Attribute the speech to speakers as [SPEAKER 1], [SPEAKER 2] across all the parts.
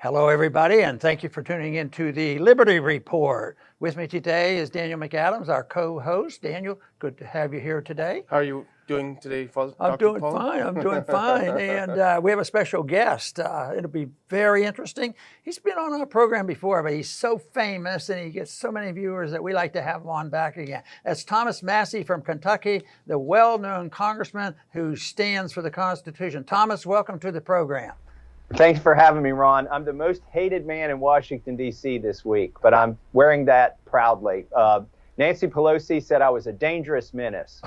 [SPEAKER 1] Hello, everybody, and thank you for tuning in to the Liberty Report. With me today is Daniel McAdams, our co-host. Daniel, good to have you here today.
[SPEAKER 2] How are you doing today, Dr.
[SPEAKER 1] I'm doing
[SPEAKER 2] Paul?
[SPEAKER 1] fine. I'm doing fine. And we have a special guest. It'll be very interesting. He's been on our program before, but he's so famous and he gets so many viewers that we like to have him on back again. That's Thomas Massie from Kentucky, the well-known congressman who stands for the Constitution. Thomas, welcome to the program.
[SPEAKER 3] Thanks for having me, Ron. I'm the most hated man in Washington, D.C. this week, but I'm wearing that proudly. Nancy Pelosi said I was a dangerous menace.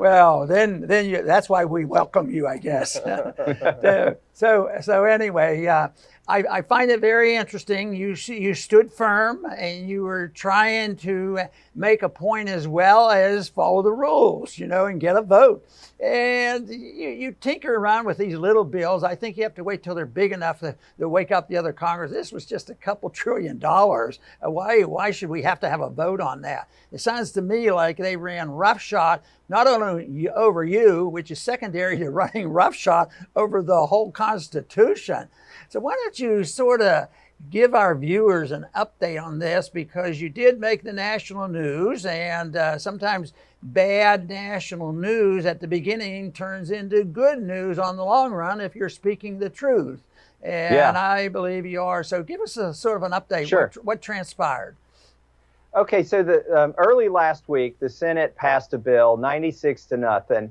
[SPEAKER 1] Well, then that's why we welcome you, I guess. So anyway, I find it very interesting. You stood firm and you were trying to make a point as well as follow the rules, and get a vote. And you tinker around with these little bills. I think you have to wait till they're big enough to wake up the other Congress. This was just a couple $1 trillion. Why should we have to have a vote on that? It sounds to me like they ran roughshod, not only over you, which is secondary to running roughshod over the whole Constitution. So why don't you sort of give our viewers an update on this, because you did make the national news, and sometimes bad national news at the beginning turns into good news on the long run if you're speaking the truth. And I believe you are. So give us a sort of an update.
[SPEAKER 3] Sure.
[SPEAKER 1] What transpired?
[SPEAKER 3] Okay, so early last week, the Senate passed a bill, 96-0.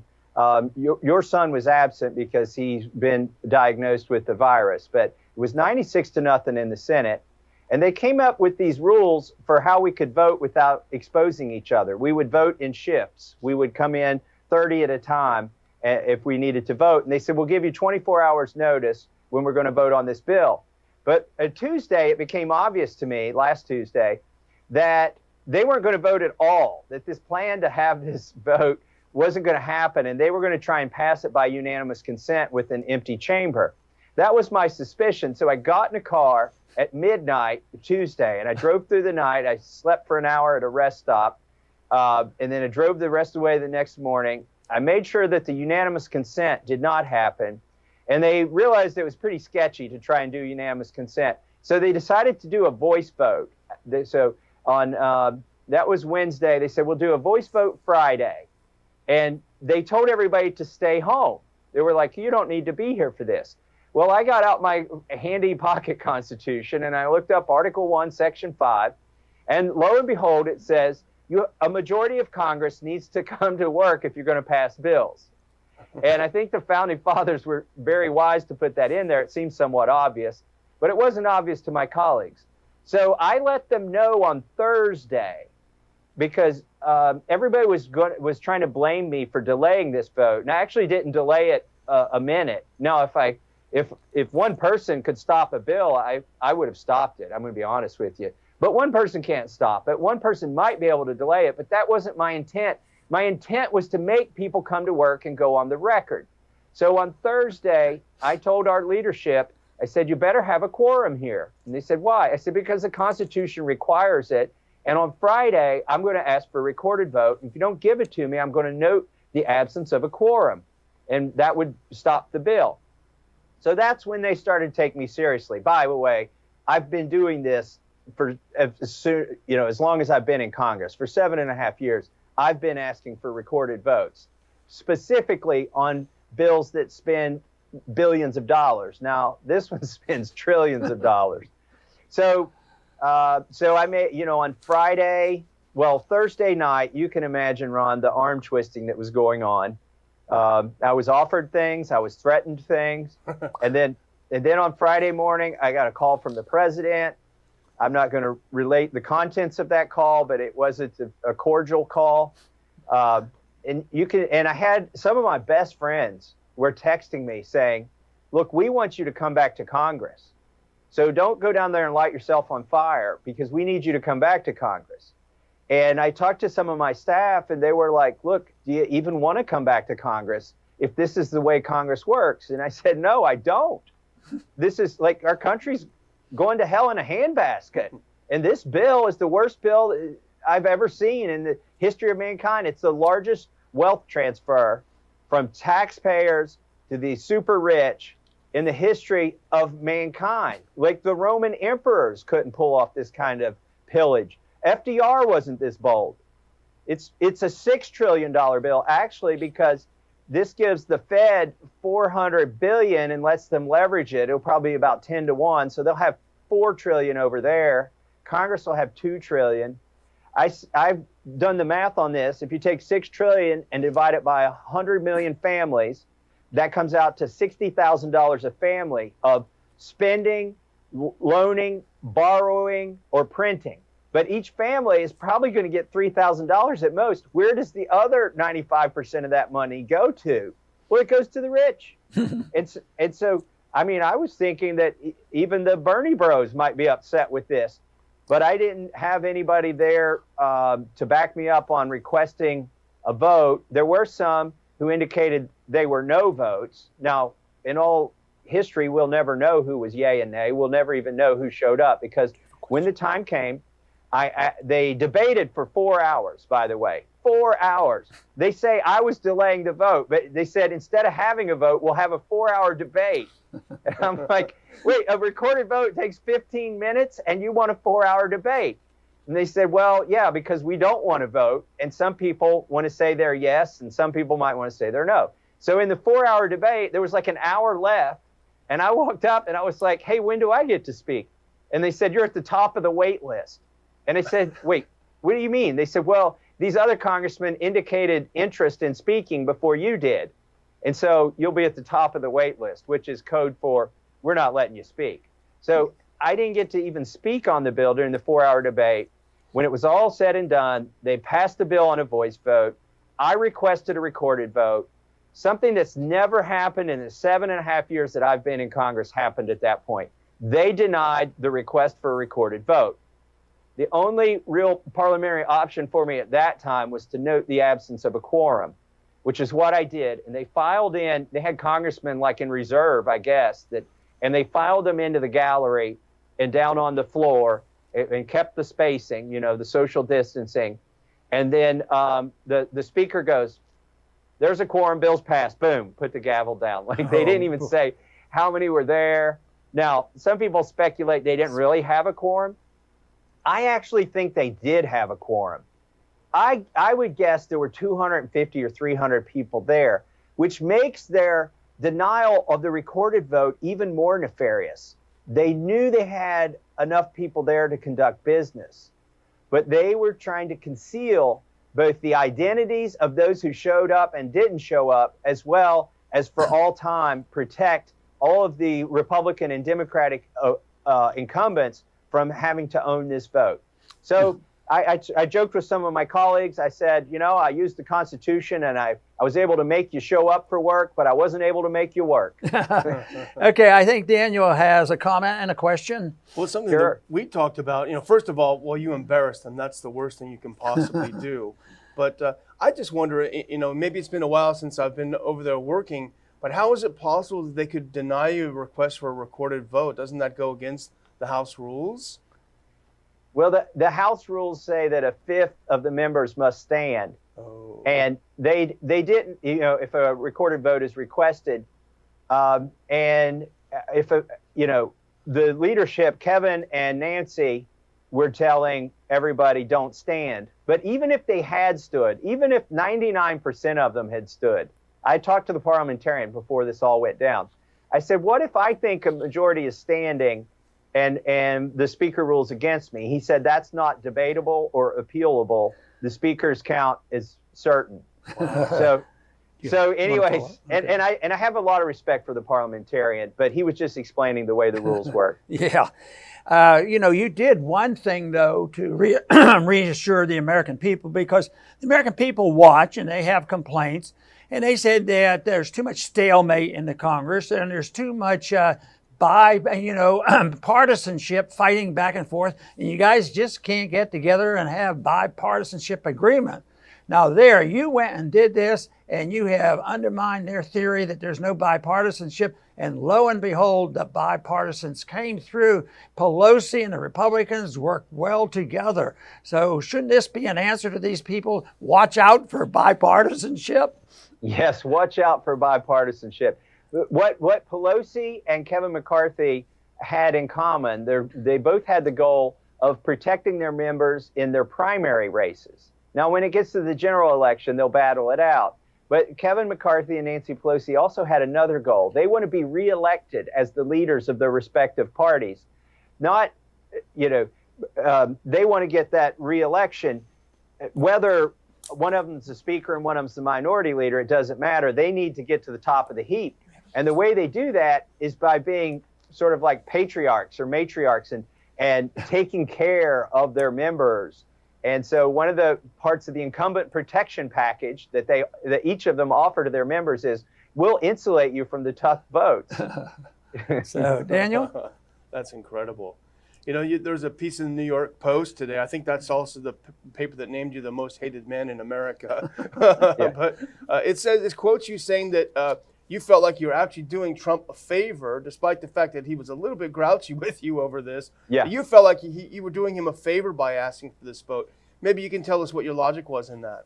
[SPEAKER 3] Your son was absent because he's been diagnosed with the virus, but it was 96-0 in the Senate. And they came up with these rules for how we could vote without exposing each other. We would vote in shifts. We would come in 30 at a time if we needed to vote. And they said, we'll give you 24 hours notice when we're going to vote on this bill. But Tuesday, it became obvious to me, last Tuesday, that they weren't going to vote at all, that this plan to have this vote wasn't going to happen, and they were going to try and pass it by unanimous consent with an empty chamber. That was my suspicion. So I got in a car at midnight Tuesday, and I drove through the night. I slept for an hour at a rest stop, and then I drove the rest of the way the next morning. I made sure that the unanimous consent did not happen, and they realized it was pretty sketchy to try and do unanimous consent. So they decided to do a voice vote. That was Wednesday. They said, we'll do a voice vote Friday. And they told everybody to stay home. They were like, you don't need to be here for this. Well, I got out my handy pocket Constitution and I looked up Article 1, Section 5. And lo and behold, it says a majority of Congress needs to come to work if you're going to pass bills. And I think the founding fathers were very wise to put that in there. It seems somewhat obvious, but it wasn't obvious to my colleagues. So I let them know on Thursday, because everybody was trying to blame me for delaying this vote. And I actually didn't delay it a minute. Now, if one person could stop a bill, I would have stopped it. I'm going to be honest with you. But one person can't stop it. One person might be able to delay it, but that wasn't my intent. My intent was to make people come to work and go on the record. So on Thursday, I told our leadership, I said, you better have a quorum here. And they said, why? I said, because the Constitution requires it. And on Friday, I'm going to ask for a recorded vote. If you don't give it to me, I'm going to note the absence of a quorum. And that would stop the bill. So that's when they started to take me seriously. By the way, I've been doing this for as long as I've been in Congress. For 7.5 years, I've been asking for recorded votes, specifically on bills that spend billions of dollars. Now, this one spends trillions of dollars. So I made, on Thursday night, you can imagine, Ron, the arm twisting that was going on. I was offered things, I was threatened things, and then on Friday morning, I got a call from the president. I'm not going to relate the contents of that call, but it wasn't a cordial call. And I had some of my best friends were texting me saying, look, we want you to come back to Congress. So don't go down there and light yourself on fire, because we need you to come back to Congress. And I talked to some of my staff, and they were like, look, do you even want to come back to Congress if this is the way Congress works? And I said, no, I don't. This is like our country's going to hell in a handbasket. And this bill is the worst bill I've ever seen in the history of mankind. It's the largest wealth transfer from taxpayers to the super rich in the history of mankind. Like the Roman emperors couldn't pull off this kind of pillage. FDR wasn't this bold. It's a $6 trillion bill, actually, because this gives the Fed $400 billion and lets them leverage it. It'll probably be about 10 to 1. So they'll have $4 trillion over there. Congress will have $2 trillion. I've done the math on this. If you take $6 trillion and divide it by 100 million families, that comes out to $60,000 a family of spending, loaning, borrowing, or printing. But each family is probably going to get $3,000 at most. Where does the other 95% of that money go to? Well, it goes to the rich. And so, I mean, I was thinking that even the Bernie bros might be upset with this. But I didn't have anybody there to back me up on requesting a vote. There were some who indicated they were no votes. Now, in all history, we'll never know who was yay and nay. We'll never even know who showed up, because when the time came, they debated for 4 hours, by the way. 4 hours. They say I was delaying the vote, but they said instead of having a vote, we'll have a 4-hour debate. And I'm like, wait, a recorded vote takes 15 minutes and you want a 4-hour debate? And they said, well, yeah, because we don't want to vote. And some people want to say they're yes, and some people might want to say they're no. So in the 4-hour debate, there was like an hour left. And I walked up and I was like, hey, when do I get to speak? And they said, you're at the top of the wait list. And I said, wait, what do you mean? They said, well, these other congressmen indicated interest in speaking before you did. And so you'll be at the top of the wait list, which is code for we're not letting you speak. So I didn't get to even speak on the bill during the 4-hour debate. When it was all said and done, they passed the bill on a voice vote. I requested a recorded vote. Something that's never happened in the 7.5 years that I've been in Congress happened at that point. They denied the request for a recorded vote. The only real parliamentary option for me at that time was to note the absence of a quorum, which is what I did. And they filed in, they had congressmen like in reserve, I guess, and they filed them into the gallery and down on the floor and kept the spacing, the social distancing. And then the speaker goes, there's a quorum, bill's passed, boom, put the gavel down. Like they didn't even say how many were there. Now, some people speculate they didn't really have a quorum. I actually think they did have a quorum. I would guess there were 250 or 300 people there, which makes their denial of the recorded vote even more nefarious. They knew they had enough people there to conduct business, but they were trying to conceal both the identities of those who showed up and didn't show up, as well as for all time protect all of the Republican and Democratic incumbents from having to own this vote. So I joked with some of my colleagues. I said, I used the Constitution and I was able to make you show up for work, but I wasn't able to make you work.
[SPEAKER 1] Okay, I think Daniel has a comment and a question.
[SPEAKER 2] Well, something that we talked about, first of all, well, you embarrassed them. That's the worst thing you can possibly do. But I just wonder, maybe it's been a while since I've been over there working, but how is it possible that they could deny you a request for a recorded vote? Doesn't that go against the House rules?
[SPEAKER 3] Well, the House rules say that a fifth of the members must stand.
[SPEAKER 2] Oh.
[SPEAKER 3] And they didn't, if a recorded vote is requested, and if, the leadership, Kevin and Nancy, were telling everybody don't stand. But even if they had stood, even if 99% of them had stood, I talked to the parliamentarian before this all went down. I said, what if I think a majority is standing and the speaker rules against me? He said, that's not debatable or appealable. The speaker's count is certain. So anyways, and I have a lot of respect for the parliamentarian, but he was just explaining the way the rules work.
[SPEAKER 1] Yeah. You did one thing, though, to reassure the American people, because the American people watch and they have complaints. And they said that there's too much stalemate in the Congress and there's too much partisanship, fighting back and forth, and you guys just can't get together and have bipartisanship agreement. Now there, you went and did this, and you have undermined their theory that there's no bipartisanship, and lo and behold, the bipartisans came through. Pelosi and the Republicans worked well together. So shouldn't this be an answer to these people? Watch out for bipartisanship?
[SPEAKER 3] Yes, watch out for bipartisanship. what Pelosi and Kevin McCarthy had in common, they both had the goal of protecting their members in their primary races. Now, when it gets to the general election, they'll battle it out. But Kevin McCarthy and Nancy Pelosi also had another goal. They want to be reelected as the leaders of their respective parties. Not, they want to get that reelection. Whether one of them's the speaker and one of them's the minority leader, it doesn't matter. They need to get to the top of the heap. And the way they do that is by being sort of like patriarchs or matriarchs and taking care of their members. And so one of the parts of the incumbent protection package that each of them offer to their members is, we'll insulate you from the tough votes.
[SPEAKER 1] So, Daniel?
[SPEAKER 2] That's incredible. There's a piece in the New York Post today. I think that's also the paper that named you the most hated man in America.
[SPEAKER 3] Yeah.
[SPEAKER 2] But it quotes you saying that you felt like you were actually doing Trump a favor, despite the fact that he was a little bit grouchy with you over this.
[SPEAKER 3] Yeah.
[SPEAKER 2] You felt like you were doing him a favor by asking for this vote. Maybe you can tell us what your logic was in that.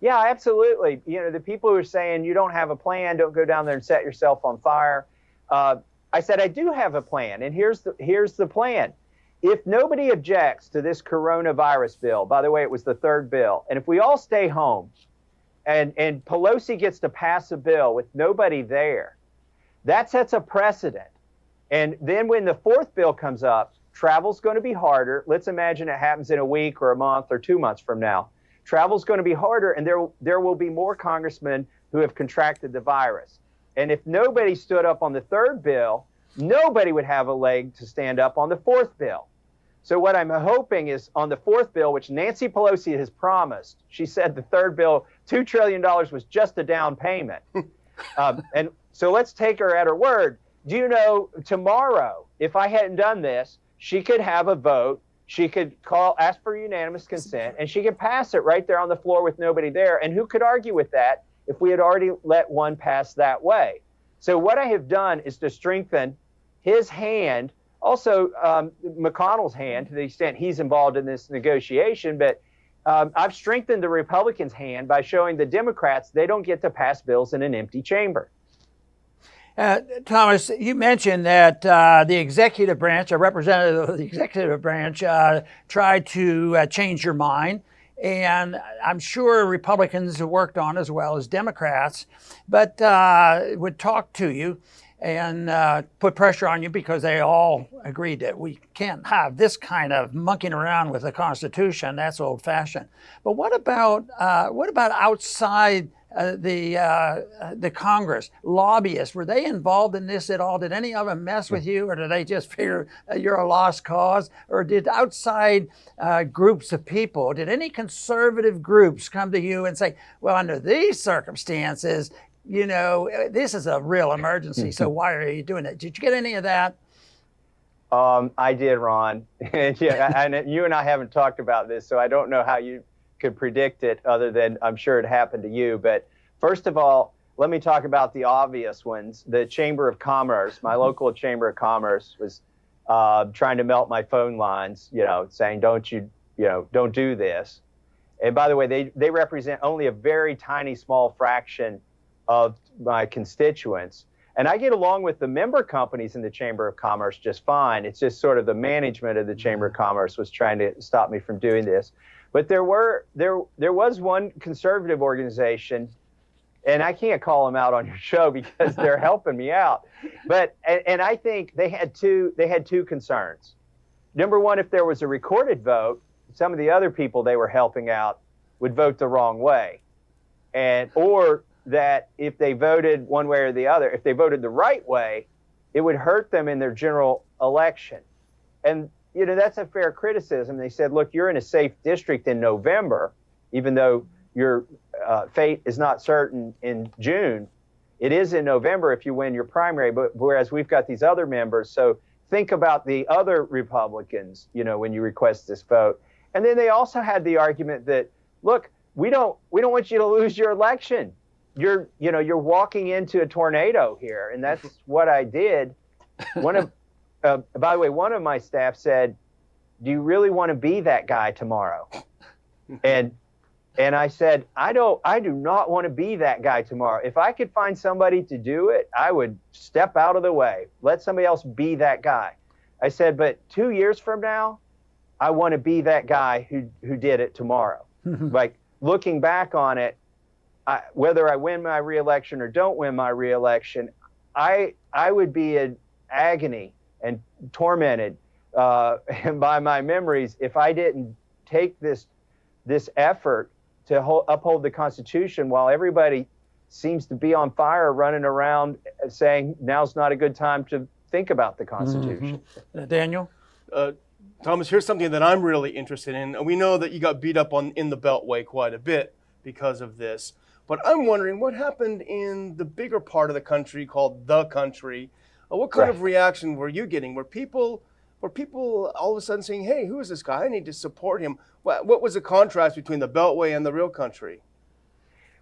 [SPEAKER 3] Yeah, absolutely. The people who are saying you don't have a plan, don't go down there and set yourself on fire. I said, I do have a plan, and here's the plan. If nobody objects to this coronavirus bill, by the way, it was the third bill, and if we all stay home and Pelosi gets to pass a bill with nobody there, that sets a precedent. And then when the fourth bill comes up, travel's going to be harder. Let's imagine it happens in a week or a month or 2 months from now. Travel's going to be harder, and there will be more congressmen who have contracted the virus. And if nobody stood up on the third bill, nobody would have a leg to stand up on the fourth bill. So what I'm hoping is on the fourth bill, which Nancy Pelosi has promised, she said the third bill, $2 trillion was just a down payment. And so let's take her at her word. Do you know, tomorrow, if I hadn't done this, she could have a vote, she could ask for unanimous consent, and she could pass it right there on the floor with nobody there. And who could argue with that if we had already let one pass that way? So what I have done is to strengthen his hand, also McConnell's hand, to the extent he's involved in this negotiation. But I've strengthened the Republicans' hand by showing the Democrats they don't get to pass bills in an empty chamber.
[SPEAKER 1] Thomas, you mentioned that the executive branch, a representative of the executive branch, tried to change your mind. And I'm sure Republicans have worked on as well as Democrats, but would talk to you and put pressure on you because they all agreed that we can't have this kind of monkeying around with the Constitution. That's old-fashioned. But what about outside the Congress, lobbyists? Were they involved in this at all? Did any of them mess with you, or did they just figure you're a lost cause? Or did outside groups of people, did any conservative groups come to you and say, well, under these circumstances, this is a real emergency, so why are you doing it? Did you get any of that?
[SPEAKER 3] I did, Ron. And you and I haven't talked about this, so I don't know how you could predict it other than I'm sure it happened to you. But first of all, let me talk about the obvious ones. The Chamber of Commerce, my local Chamber of Commerce, was trying to melt my phone lines, saying, don't do this. And by the way, they represent only a very tiny, small fraction of my constituents. And I get along with the member companies in the Chamber of Commerce just fine. It's just sort of the management of the Chamber of Commerce was trying to stop me from doing this. But there was one conservative organization, and I can't call them out on your show because they're helping me out. But and I think they had two concerns. Number one, if there was a recorded vote, some of the other people they were helping out would vote the wrong way, or that if they voted one way or the other, if they voted the right way, it would hurt them in their general election. And that's a fair criticism. They said, look, you're in a safe district in November, even though your fate is not certain in June. It is in November if you win your primary, but whereas we've got these other members. So think about the other Republicans, when you request this vote. And then they also had the argument that, look, we don't want you to lose your election. You're walking into a tornado here, and that's what I did. By the way, one of my staff said, "Do you really want to be that guy tomorrow?" And And I said, I do not want to be that guy tomorrow. If I could find somebody to do it, I would step out of the way, let somebody else be that guy. I said, but 2 years from now, I want to be that guy who did it tomorrow. Like, looking back on it, whether I win my reelection or don't win my reelection, I would be in agony and tormented by my memories if I didn't take this effort to uphold the Constitution while everybody seems to be on fire running around saying now's not a good time to think about the Constitution.
[SPEAKER 1] Daniel?
[SPEAKER 2] Thomas, here's something that I'm really interested in. We know that you got beat up in the Beltway quite a bit because of this. But I'm wondering what happened in the bigger part of the country called the country. What kind of reaction were you getting? Were people all of a sudden saying, hey, who is this guy? I need to support him. What was the contrast between the Beltway and the real country?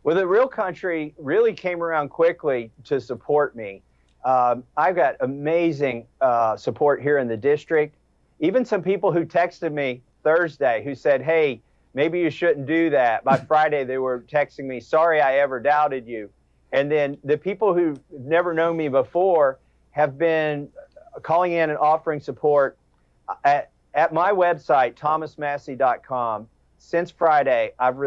[SPEAKER 3] Well, the real country really came around quickly to support me. I've got amazing support here in the district. Even some people who texted me Thursday who said, hey, maybe you shouldn't do that. By Friday, they were texting me, sorry I ever doubted you. And then the people who've never known me before have been calling in and offering support. At my website, thomasmassie.com, since Friday, I've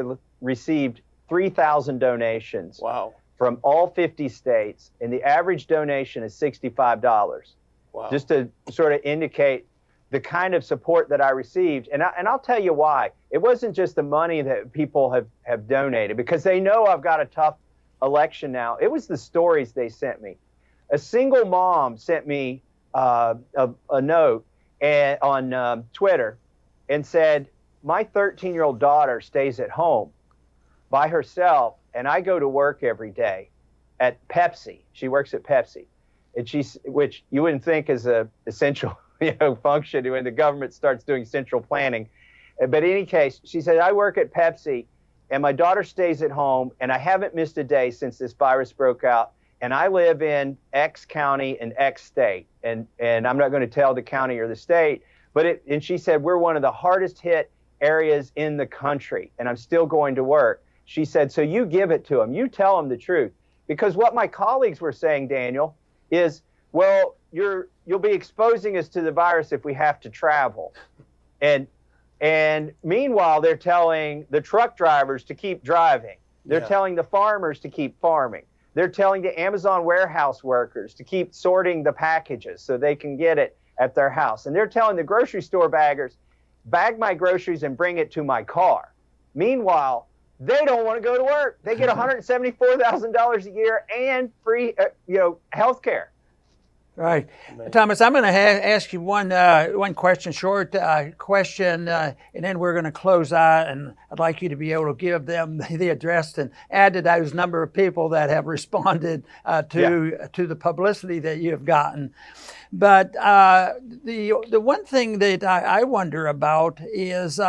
[SPEAKER 3] received 3,000 donations.
[SPEAKER 2] Wow.
[SPEAKER 3] From all 50 states, and the average donation is $65.
[SPEAKER 2] Wow.
[SPEAKER 3] Just to sort of indicate the kind of support that I received. And I'll tell you why. It wasn't just the money that people have donated, because they know I've got a tough election now. It was the stories they sent me. A single mom sent me a note on Twitter and said, my 13-year-old daughter stays at home by herself, and I go to work every day at Pepsi. She works at Pepsi, and which you wouldn't think is a essential function when the government starts doing central planning. But in any case, she said, I work at Pepsi, and my daughter stays at home, and I haven't missed a day since this virus broke out, and I live in X county and X state, and I'm not going to tell the county or the state, and she said, we're one of the hardest hit areas in the country, and I'm still going to work. She said, so you give it to them. You tell them the truth. Because what my colleagues were saying, Daniel, is, well, you'll be exposing us to the virus if we have to travel. And meanwhile, they're telling the truck drivers to keep driving. They're telling the farmers to keep farming. They're telling the Amazon warehouse workers to keep sorting the packages so they can get it at their house. And they're telling the grocery store baggers, bag my groceries and bring it to my car. Meanwhile, they don't want to go to work. They get $174,000 a year and free, health care.
[SPEAKER 1] Right. Thomas, I'm going to ask you one question, short question, and then we're going to close out, and I'd like you to be able to give them the address and add to those number of people that have responded to the publicity that you have gotten. But the one thing that I wonder about is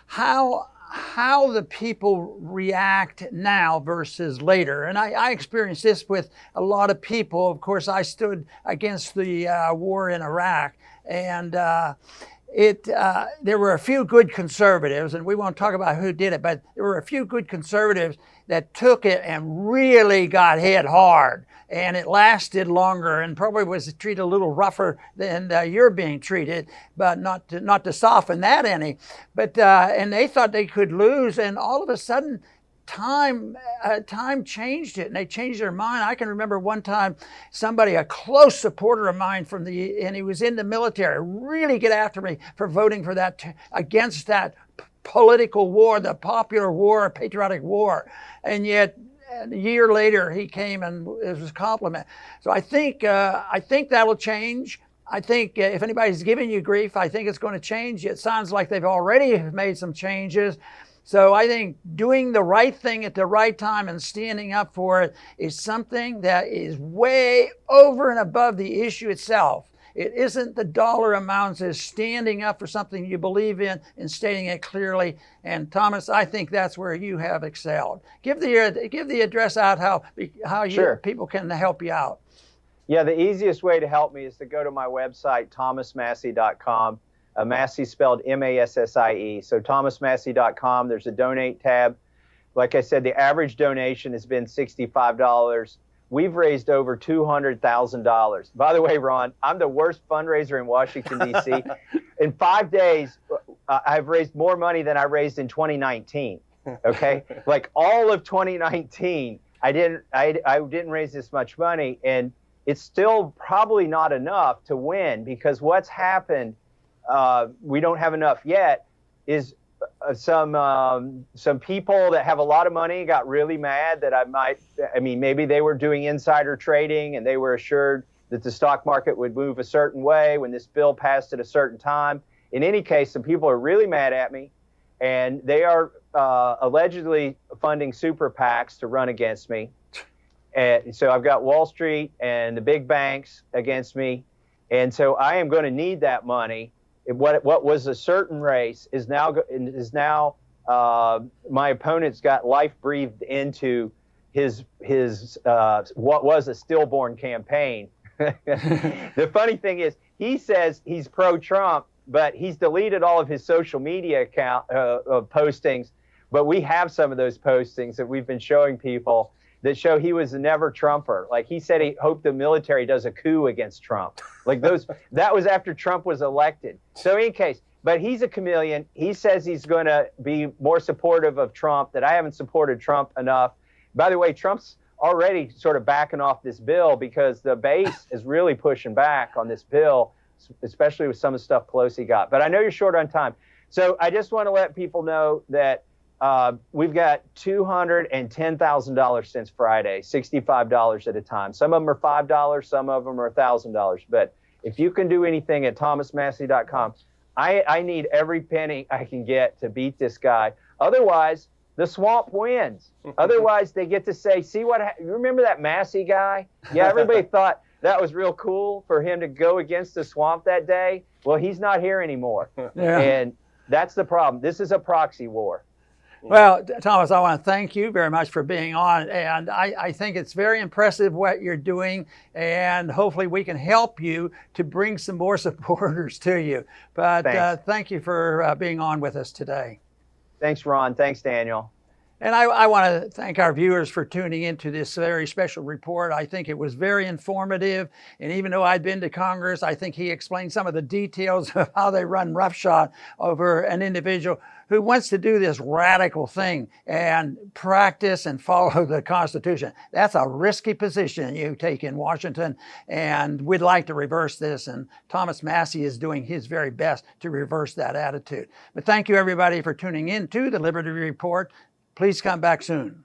[SPEAKER 1] how the people react now versus later. And I experienced this with a lot of people. Of course, I stood against the war in Iraq, and there were a few good conservatives, and we won't talk about who did it, but there were a few good conservatives that took it and really got hit hard. And it lasted longer and probably was treated a little rougher than you're being treated, but not to soften that any. But and they thought they could lose, and all of a sudden, time changed it, and they changed their mind. I can remember one time somebody, a close supporter of mine and he was in the military, really get after me for voting for that against that political war, the popular war, patriotic war, and yet. And a year later, he came and it was a compliment. So I think that'll change. I think if anybody's giving you grief, I think it's going to change. It sounds like they've already made some changes. So I think doing the right thing at the right time and standing up for it is something that is way over and above the issue itself. It isn't the dollar amounts, it's standing up for something you believe in and stating it clearly. And Thomas, I think that's where you have excelled. Give the address out how people can help you out.
[SPEAKER 3] Yeah, the easiest way to help me is to go to my website, thomasmassie.com. Massie spelled M-A-S-S-I-E. So thomasmassie.com, there's a donate tab. like I said, the average donation has been $65. We've raised over $200,000. By the way, Ron, I'm the worst fundraiser in Washington, D.C. In 5 days, I've raised more money than I raised in 2019. Okay, like all of 2019, I didn't raise this much money, and it's still probably not enough to win, because what's happened, we don't have enough yet, is some people that have a lot of money got really mad that maybe they were doing insider trading and they were assured that the stock market would move a certain way when this bill passed at a certain time. In any case, some people are really mad at me, and they are allegedly funding super PACs to run against me. And so I've got Wall Street and the big banks against me. And so I am going to need that money. What was a certain race is now my opponent's got life breathed into his what was a stillborn campaign. The funny thing is, he says he's pro-Trump, but he's deleted all of his social media account postings. But we have some of those postings that we've been showing people that show he was a never Trumper. Like, he said he hoped the military does a coup against Trump. Like that was after Trump was elected. So in any case, but he's a chameleon. He says he's going to be more supportive of Trump, that I haven't supported Trump enough. By the way, Trump's already sort of backing off this bill because the base is really pushing back on this bill, especially with some of the stuff Pelosi got. But I know you're short on time. So I just want to let people know that we've got $210,000 since Friday, $65 at a time. Some of them are $5, some of them are $1,000. But if you can do anything at thomasmassie.com, I need every penny I can get to beat this guy. Otherwise, the swamp wins. Otherwise, they get to say, see you remember that Massie guy? Yeah, everybody thought that was real cool for him to go against the swamp that day. Well, he's not here anymore. Yeah. And that's the problem. This is a proxy war.
[SPEAKER 1] Well, Thomas, I want to thank you very much for being on. And I think it's very impressive what you're doing. And hopefully we can help you to bring some more supporters to you. But thank you for being on with us today.
[SPEAKER 3] Thanks, Ron. Thanks, Daniel.
[SPEAKER 1] And I want to thank our viewers for tuning into this very special report. I think it was very informative. And even though I'd been to Congress, I think he explained some of the details of how they run roughshod over an individual who wants to do this radical thing and practice and follow the Constitution. That's a risky position you take in Washington, and we'd like to reverse this. And Thomas Massie is doing his very best to reverse that attitude. But thank you, everybody, for tuning in to the Liberty Report. Please come back soon.